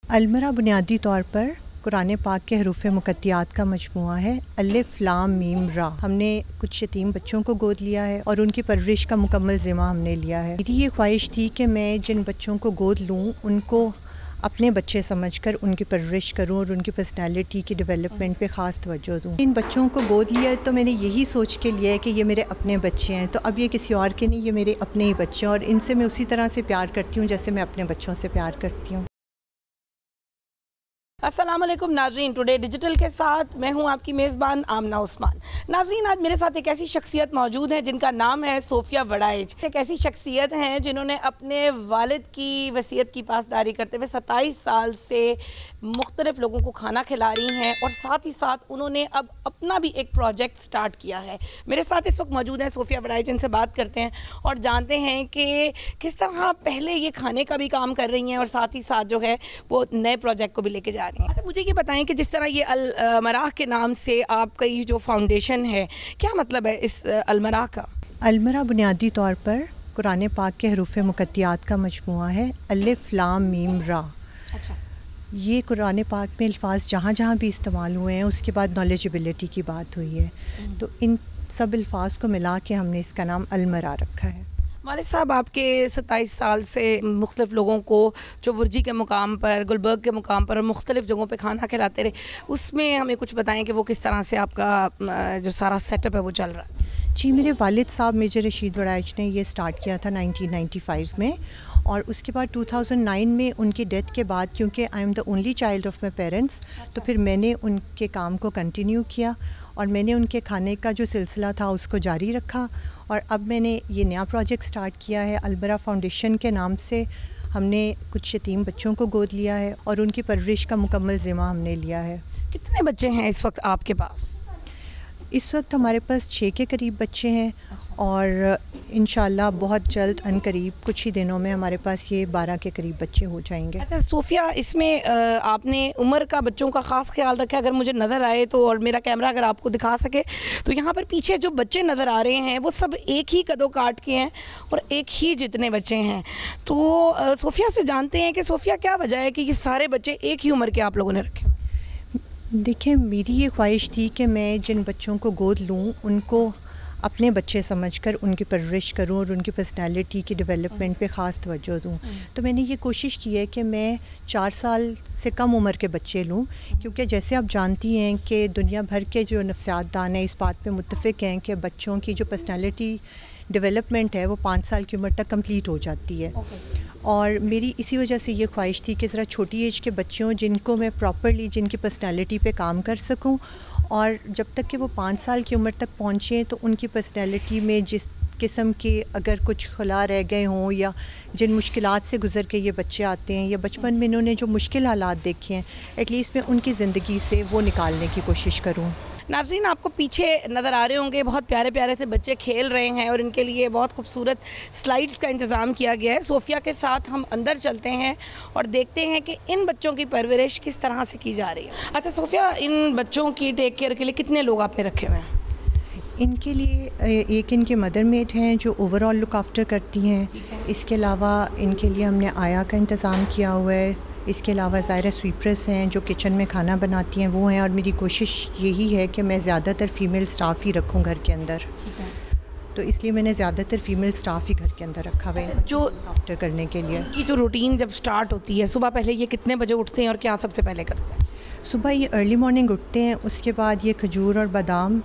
अलमरा बुनियादी तौर पर कुरान पाक के हरूफ मुक़त्तियात का मजमूआ है। अलिफ लाम मीम रा। हमने कुछ यतीम बच्चों को गोद लिया है और उनकी परवरिश का मुकम्मल ज़िम्मा हमने लिया है। मेरी ये ख्वाहिश थी कि मैं जिन बच्चों को गोद लूँ उनको अपने बच्चे समझकर उनकी परवरिश करूं और उनकी पर्सनैलिटी की डेवलपमेंट पे ख़ास तवज्जो दूं। इन बच्चों को गोद लिया तो मैंने यही सोच के लिया है कि ये मेरे अपने बच्चे हैं, तो अब ये किसी और के नहीं, ये मेरे अपने ही बच्चे हैं और इनसे मैं उसी तरह से प्यार करती हूँ जैसे मैं अपने बच्चों से प्यार करती हूँ। अस्सलाम वालेकुम नाज़रीन, टुडे डिजिटल के साथ मैं हूं आपकी मेज़बान आमना उस्मान। नाज़रीन, आज मेरे साथ एक ऐसी शख्सियत मौजूद है जिनका नाम है सोफिया वड़ाइच। एक ऐसी शख्सियत हैं जिन्होंने अपने वालिद की वसीयत की पासदारी करते हुए 27 साल से मुख्तलिफ़ लोगों को खाना खिला रही हैं और साथ ही साथ उन्होंने अब अपना भी एक प्रोजेक्ट स्टार्ट किया है। मेरे साथ इस वक्त मौजूद हैं सोफिया वड़ाइच। इनसे बात करते हैं और जानते हैं कि किस तरह पहले ये खाने का भी काम कर रही हैं और साथ ही साथ जो है वो नए प्रोजेक्ट को भी लेके जा रही हैं। अच्छा, मुझे ये बताएं कि जिस तरह ये अलमराह के नाम से आपका ये जो फाउंडेशन है, क्या मतलब है इस अलमराह का? अलमरा बुनियादी तौर पर कुरान पाक के हरूफ मुक़त्तियात का मजमूआ है। अलिफ लाम मीम रा। अच्छा, ये कुरान पाक में अल्फाज जहाँ जहाँ भी इस्तेमाल हुए हैं उसके बाद नॉलेजबिलिटी की बात हुई है, तो इन सब अल्फाज को मिला के हमने इसका नाम अलमरा रखा है। वालिद साहब आपके 27 साल से मुख्तलिफ़ लोगों को जो बुर्जी के मुकाम पर, गुलबर्ग के मुकाम पर और मुख्तलिफ़ जगहों पे खाना खिलाते रहे, उसमें हमें कुछ बताएं कि वो किस तरह से आपका जो सारा सेटअप है वो चल रहा है। जी, मेरे वालिद साहब मेजर रशीद वड़ाइच ने ये स्टार्ट किया था 1995 में और उसके बाद 2009 में उनकी डेथ के बाद, क्योंकि I am the only child of my parents, तो फिर मैंने उनके काम को कंटिन्यू किया और मैंने उनके खाने का जो सिलसिला था उसको जारी रखा और अब मैंने ये नया प्रोजेक्ट स्टार्ट किया है। अलमरा फाउंडेशन के नाम से हमने कुछ यतीम बच्चों को गोद लिया है और उनकी परवरिश का मुकम्मल ज़िम्मा हमने लिया है। कितने बच्चे हैं इस वक्त आपके पास? इस वक्त हमारे पास 6 के करीब बच्चे हैं और इंशाल्लाह बहुत जल्द अनकरीब कुछ ही दिनों में हमारे पास ये 12 के करीब बच्चे हो जाएंगे। अच्छा सोफिया, इसमें आपने उम्र का बच्चों का ख़ास ख्याल रखा? अगर मुझे नज़र आए तो, और मेरा कैमरा अगर आपको दिखा सके तो यहाँ पर पीछे जो बच्चे नज़र आ रहे हैं वो सब एक ही कदों काट के हैं और एक ही जितने बच्चे हैं। तो सोफिया से जानते हैं कि सोफिया क्या वजह है कि ये सारे बच्चे एक ही उम्र के आप लोगों ने रखे? देखिए, मेरी ये ख्वाहिश थी कि मैं जिन बच्चों को गोद लूँ उनको अपने बच्चे समझकर उनकी परवरिश करूं और उनकी पर्सनैलिटी की डेवलपमेंट पे ख़ास तवज्जो दूं। तो मैंने ये कोशिश की है कि मैं 4 साल से कम उम्र के बच्चे लूं, क्योंकि जैसे आप जानती हैं कि दुनिया भर के जो नफ्सियातदान हैं इस बात पे मुत्तफ़िक़ हैं कि बच्चों की जो पर्सनैलिटी डेवलपमेंट है वो 5 साल की उम्र तक कंप्लीट हो जाती है। और मेरी इसी वजह से ये ख्वाहिश थी कि ज़रा छोटी एज के बच्चे हों जिनको मैं प्रॉपरली जिनकी पर्सनैलिटी पे काम कर सकूं और जब तक कि वो 5 साल की उम्र तक पहुँचें तो उनकी पर्सनैलिटी में जिस किस्म के अगर कुछ खला रह गए हों या जिन मुश्किलात से गुज़र के ये बच्चे आते हैं या बचपन में इन्होंने जो मुश्किल हालात देखे हैं, एटलीस्ट मैं उनकी ज़िंदगी से वो निकालने की कोशिश करूँ। नाज़रीन, आपको पीछे नज़र आ रहे होंगे बहुत प्यारे प्यारे से बच्चे खेल रहे हैं और इनके लिए बहुत खूबसूरत स्लाइड्स का इंतज़ाम किया गया है। सोफिया के साथ हम अंदर चलते हैं और देखते हैं कि इन बच्चों की परवरिश किस तरह से की जा रही है। अच्छा सोफिया, इन बच्चों की टेक केयर के लिए कितने लोग आपने रखे हुए हैं? इनके लिए एक इनके मदर मेड हैं जो ओवरऑल लुक आफ्टर करती हैं। इसके अलावा इनके लिए हमने आया का इंतज़ाम किया हुआ है। इसके अलावा ज़ाहिर स्वीपर्स हैं जो किचन में खाना बनाती हैं, वो हैं। और मेरी कोशिश यही है कि मैं ज़्यादातर फ़ीमेल स्टाफ ही रखूं घर के अंदर, तो इसलिए मैंने ज़्यादातर फ़ीमेल स्टाफ ही घर के अंदर रखा हुआ है जो आफ्टर करने के लिए। कि जो रूटीन जब स्टार्ट होती है सुबह, पहले ये कितने बजे उठते हैं और क्या सबसे पहले करते हैं? सुबह ये अर्ली मॉर्निंग उठते हैं, उसके बाद ये खजूर और बादाम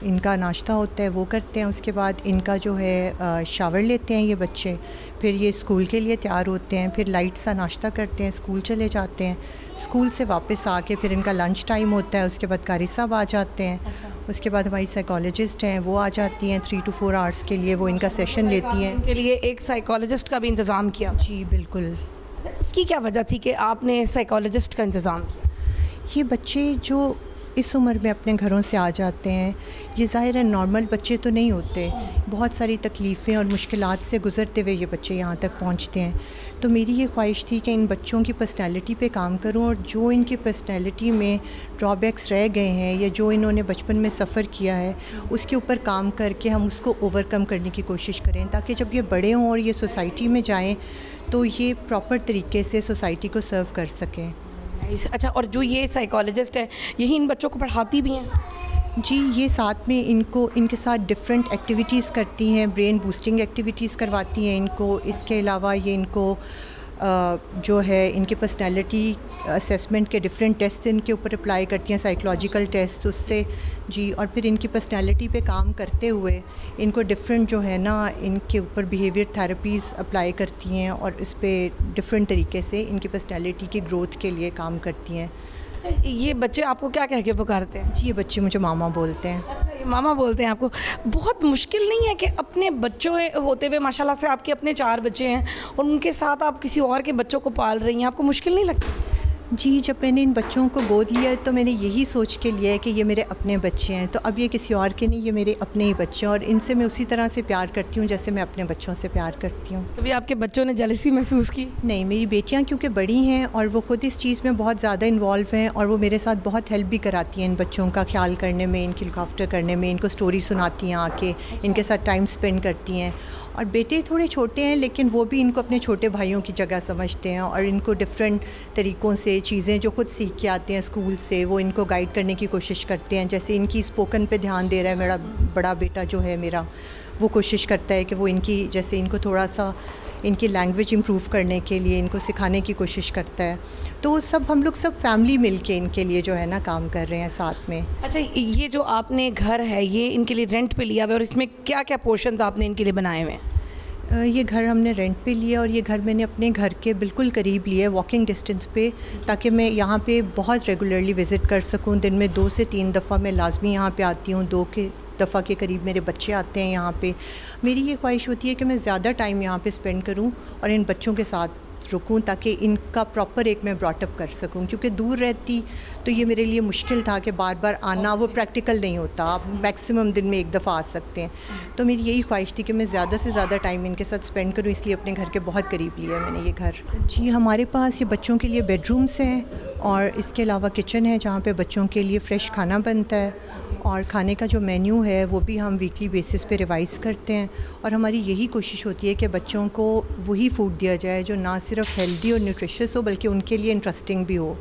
इनका नाश्ता होता है वो करते हैं। उसके बाद इनका जो है शावर लेते हैं ये बच्चे, फिर ये स्कूल के लिए तैयार होते हैं, फिर लाइट सा नाश्ता करते हैं, स्कूल चले जाते हैं। स्कूल से वापस आके फिर इनका लंच टाइम होता है, उसके बाद कारी साहब आ जाते हैं। अच्छा। उसके बाद हमारी साइकोलॉजिस्ट हैं वो आ जाती हैं 3 to 4 आवर्स के लिए, वो इनका सेशन लेती हैं। इनके लिए एक साइकोलॉजिस्ट का भी इंतज़ाम किया? जी बिल्कुल। उसकी क्या वजह थी कि आपने साइकोलॉजिस्ट का इंतज़ाम किया? ये बच्चे जो इस उम्र में अपने घरों से आ जाते हैं, ये ज़ाहिर है नॉर्मल बच्चे तो नहीं होते, बहुत सारी तकलीफ़ें और मुश्किलात से गुज़रते हुए ये बच्चे यहाँ तक पहुँचते हैं। तो मेरी ये ख्वाहिश थी कि इन बच्चों की पर्सनैलिटी पे काम करूँ और जो इनकी पर्सनैलिटी में ड्रॉबैक्स रह गए हैं या जो इन्होंने बचपन में सफ़र किया है उसके ऊपर काम करके हम उसको ओवरकम करने की कोशिश करें, ताकि जब ये बड़े हों और ये सोसाइटी में जाएँ तो ये प्रॉपर तरीके से सोसाइटी को सर्व कर सकें। अच्छा, और जो ये साइकोलॉजिस्ट है यही इन बच्चों को पढ़ाती भी हैं? जी, ये साथ में इनके साथ डिफरेंट एक्टिविटीज़ करती हैं, ब्रेन बूस्टिंग एक्टिविटीज़ करवाती हैं इनको। इसके अलावा ये इनको जो है इनकी पर्सनैलिटी असेसमेंट के डिफरेंट टेस्ट इनके ऊपर अप्लाई करती हैं, साइकोलॉजिकल टेस्ट उससे जी। और फिर इनकी पर्सनैलिटी पे काम करते हुए इनको डिफरेंट जो है ना इनके ऊपर बिहेवियर थेरेपीज़ अप्लाई करती हैं और इस पर डिफरेंट तरीके से इनकी पर्सनैलिटी की ग्रोथ के लिए काम करती हैं। ये बच्चे आपको क्या कह के पुकारते हैं? जी, ये बच्चे मुझे मामा बोलते हैं। अच्छा, ये मामा बोलते हैं आपको। बहुत मुश्किल नहीं है कि अपने बच्चों होते हुए, माशाल्लाह से आपके अपने 4 बच्चे हैं और उनके साथ आप किसी और के बच्चों को पाल रही हैं, आपको मुश्किल नहीं लगती? जी, जब मैंने इन बच्चों को गोद लिया तो मैंने यही सोच के लिया है कि ये मेरे अपने बच्चे हैं, तो अब ये किसी और के नहीं, ये मेरे अपने ही बच्चे हैं और इनसे मैं उसी तरह से प्यार करती हूँ जैसे मैं अपने बच्चों से प्यार करती हूँ। कभी आपके बच्चों ने जेलसी महसूस की? नहीं, मेरी बेटियाँ क्योंकि बड़ी हैं और वो ख़ुद इस चीज़ में बहुत ज़्यादा इन्वॉल्व हैं और वो मेरे साथ बहुत हेल्प भी कराती हैं इन बच्चों का ख्याल करने में, इनकी लुक आफ्टर करने में, इनको स्टोरी सुनाती हैं आके, इनके साथ टाइम स्पेंड करती हैं। और बेटे थोड़े छोटे हैं लेकिन वो भी इनको अपने छोटे भाइयों की जगह समझते हैं और इनको डिफरेंट तरीक़ों से चीज़ें जो खुद सीख के आते हैं स्कूल से वो इनको गाइड करने की कोशिश करते हैं। जैसे इनकी स्पोकन पे ध्यान दे रहा है मेरा बड़ा बेटा जो है मेरा, वो कोशिश करता है कि वो इनकी जैसे इनको थोड़ा सा इनकी लैंग्वेज इम्प्रूव करने के लिए इनको सिखाने की कोशिश करता है। तो सब हम लोग सब फैमिली मिलके इनके लिए जो है ना काम कर रहे हैं साथ में। अच्छा, ये जो आपने घर है ये इनके लिए रेंट पे लिया हुआ है और इसमें क्या क्या पोर्शंस आपने इनके लिए बनाए हुए हैं? ये घर हमने रेंट पे लिया और ये घर मैंने अपने घर के बिल्कुल करीब लिया है, वॉकिंग डिस्टेंस पे, ताकि मैं यहाँ पे बहुत रेगुलरली विज़िट कर सकूँ। दिन में 2 से 3 दफ़ा मैं लाजमी यहाँ पे आती हूँ, 2 दफ़ा के करीब मेरे बच्चे आते हैं यहाँ पे। मेरी ये ख्वाहिश होती है कि मैं ज़्यादा टाइम यहाँ पे स्पेंड करूँ और इन बच्चों के साथ रुकूं ताकि इनका प्रॉपर एक मैं ब्रॉटअप कर सकूं, क्योंकि दूर रहती तो ये मेरे लिए मुश्किल था कि बार बार आना, वो प्रैक्टिकल नहीं होता। आप मैक्सिमम दिन में 1 दफ़ा आ सकते हैं। तो मेरी यही ख्वाहिश थी कि मैं ज़्यादा से ज़्यादा टाइम इनके साथ स्पेंड करूं, इसलिए अपने घर के बहुत करीब लिया मैंने ये घर। जी, हमारे पास ये बच्चों के लिए बेडरूम्स हैं और इसके अलावा किचन है जहाँ पे बच्चों के लिए फ़्रेश खाना बनता है और खाने का जो मेन्यू है वो भी हम वीकली बेसिस पे रिवाइज़ करते हैं। और हमारी यही कोशिश होती है कि बच्चों को वही फूड दिया जाए जो ना सिर्फ हेल्दी और न्यूट्रिशियस हो बल्कि उनके लिए इंटरेस्टिंग भी हो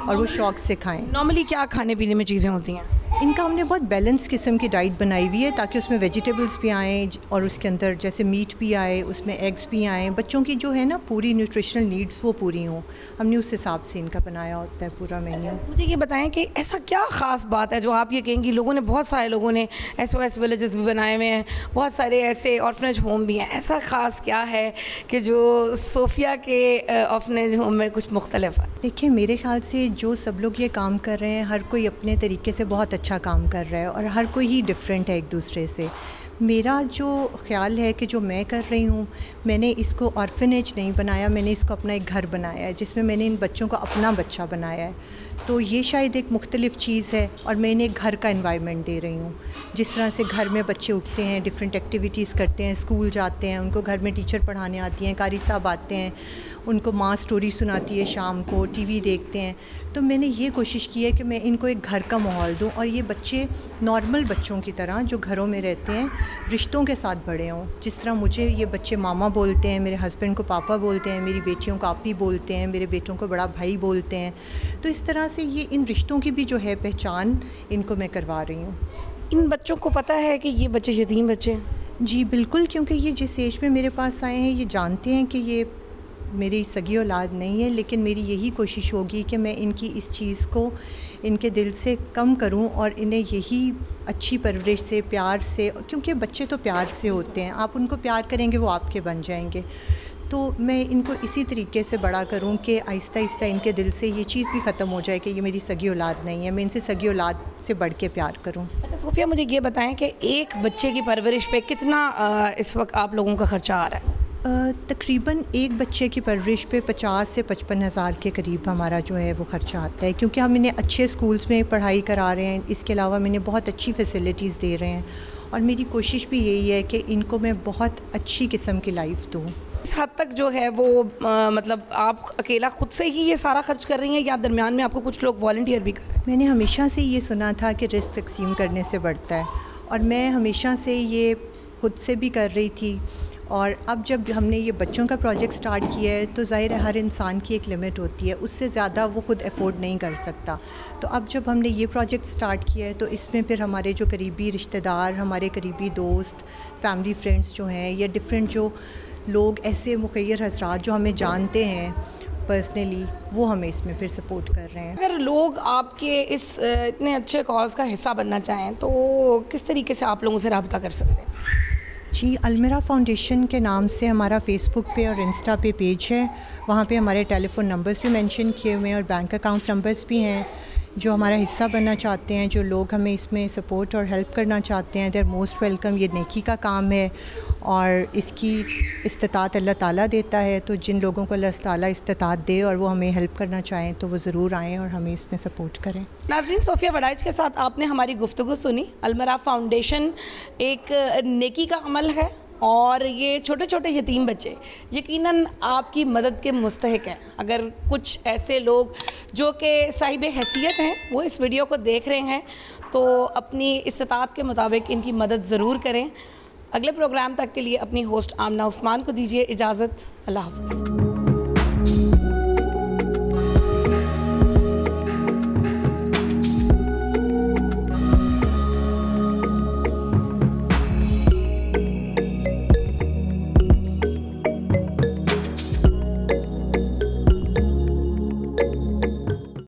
और वो शौक़ से खाएँ। नॉर्मली क्या खाने पीने में चीज़ें होती हैं? इनका हमने बहुत बैलेंस किस्म की डाइट बनाई हुई है ताकि उसमें वेजिटेबल्स भी आएँ और उसके अंदर जैसे मीट भी आए, उसमें एग्स भी आएँ, बच्चों की जो है ना पूरी न्यूट्रिशनल नीड्स वो पूरी हों। हमने उस हिसाब से इनका बनाया होता है पूरा मेन्यू। मुझे ये बताएं कि ऐसा क्या ख़ास बात है जो आप ये कहेंगी, लोगों ने, बहुत सारे लोगों ने SOS विलेजेस भी बनाए हुए हैं, बहुत सारे ऐसे ऑर्फनेज होम भी हैं, ऐसा ख़ास क्या है कि जो सोफिया के ऑर्फनेज होम में कुछ मुख्तलिफ है? देखिए, मेरे ख्याल से जो सब लोग ये काम कर रहे हैं हर कोई अपने तरीके से बहुत अच्छा काम कर रहा है और हर कोई ही डिफरेंट है एक दूसरे से। मेरा जो ख्याल है कि जो मैं कर रही हूँ, मैंने इसको ऑर्फनेज नहीं बनाया, मैंने इसको अपना एक घर बनाया है जिसमें मैंने इन बच्चों को अपना बच्चा बनाया है। तो ये शायद एक मुख्तलिफ चीज़ है और मैं इन्हें घर का एनवायरनमेंट दे रही हूँ। जिस तरह से घर में बच्चे उठते हैं, डिफरेंट एक्टिविटीज़ करते हैं, स्कूल जाते हैं, उनको घर में टीचर पढ़ाने आती हैं, कारी साहब आते हैं, उनको माँ स्टोरी सुनाती है, शाम को टीवी देखते हैं। तो मैंने ये कोशिश की है कि मैं इनको एक घर का माहौल दूँ और ये बच्चे नॉर्मल बच्चों की तरह जो घरों में रहते हैं रिश्तों के साथ बड़े हों। जिस तरह मुझे ये बच्चे मामा बोलते हैं, मेरे हस्बैंड को पापा बोलते हैं, मेरी बेटियों को आपी बोलते हैं, मेरे बेटों को बड़ा भाई बोलते हैं। तो इस तरह से ये इन रिश्तों की भी जो है पहचान इनको मैं करवा रही हूँ। इन बच्चों को पता है कि ये बच्चे यतीम बच्चे हैं? जी बिल्कुल, क्योंकि ये जिस एज में मेरे पास आए हैं ये जानते हैं कि ये मेरी सगी औलाद नहीं है, लेकिन मेरी यही कोशिश होगी कि मैं इनकी इस चीज़ को इनके दिल से कम करूं और इन्हें यही अच्छी परवरिश से, प्यार से, क्योंकि बच्चे तो प्यार से होते हैं, आप उनको प्यार करेंगे वो आपके बन जाएंगे। तो मैं इनको इसी तरीके से बड़ा करूं कि आहिस्ता आहिस्ता इनके दिल से ये चीज़ भी ख़त्म हो जाए कि ये मेरी सगी औलाद नहीं है, मैं इनसे सगी औलाद से बढ़ के प्यार करूं। अच्छा सोफिया, मुझे ये बताएं कि एक बच्चे की परवरिश पे कितना इस वक्त आप लोगों का ख़र्चा आ रहा है? तकरीबन एक बच्चे की परवरिश पे 50 से 55 हज़ार के करीब हमारा जो है वो ख़र्चा आता है, क्योंकि हम इन्हें अच्छे स्कूल्स में पढ़ाई करा रहे हैं। इसके अलावा हम इन्हें बहुत अच्छी फैसिलिटीज़ दे रहे हैं और मेरी कोशिश भी यही है कि इनको मैं बहुत अच्छी किस्म की लाइफ दूँ। इस हद तक जो है वो मतलब आप अकेला खुद से ही ये सारा खर्च कर रही हैं या दरमियान में आपको कुछ लोग वॉलंटियर भी कर रहे हैं? मैंने हमेशा से ये सुना था कि रिस्क तकसीम करने से बढ़ता है और मैं हमेशा से ये खुद से भी कर रही थी। और अब जब हमने ये बच्चों का प्रोजेक्ट स्टार्ट किया है तो ज़ाहिर है हर इंसान की एक लिमिट होती है, उससे ज़्यादा वो खुद अफोर्ड नहीं कर सकता। तो अब जब हमने ये प्रोजेक्ट स्टार्ट किया है तो इसमें फिर हमारे जो करीबी रिश्तेदार, हमारे करीबी दोस्त, फैमिली फ्रेंड्स जो हैं या डिफरेंट जो लोग ऐसे मुखय्यर हज़रात जो हमें जानते हैं पर्सनली, वो हमें इसमें फिर सपोर्ट कर रहे हैं। अगर लोग आपके इस इतने अच्छे कॉज का हिस्सा बनना चाहें तो किस तरीके से आप लोगों से रब्ता कर सकते हैं? जी, अलमिरा फाउंडेशन के नाम से हमारा फ़ेसबुक पे और इंस्टा पे पेज है। वहाँ पे हमारे टेलीफ़ोन नंबर्स भी मेंशन किए हुए हैं और बैंक अकाउंट नंबर्स भी हैं। जो हमारा हिस्सा बनना चाहते हैं, जो लोग हमें इसमें सपोर्ट और हेल्प करना चाहते हैं, दे आर मोस्ट वेलकम। ये नेकी का काम है और इसकी इस्तिताअत अल्लाह ताला देता है, तो जिन लोगों को अल्लाह ताला इस्तिताअत दे और वो हमें हेल्प करना चाहें तो वो ज़रूर आएँ और हमें इसमें सपोर्ट करें। नाज़रीन, सोफिया वड़ाइच के साथ आपने हमारी गुफ्तगू सुनी। अलमिरा फाउंडेशन एक नेकी का अमल है और ये छोटे छोटे यतीम बच्चे यकीनन आपकी मदद के मुस्तहिक हैं। अगर कुछ ऐसे लोग जो कि साहिब हैसियत हैं वो इस वीडियो को देख रहे हैं तो अपनी इस्तिताअत के मुताबिक इनकी मदद ज़रूर करें। अगले प्रोग्राम तक के लिए अपनी होस्ट आमना उस्मान को दीजिए इजाज़त। अल्लाह हाफ़िज़।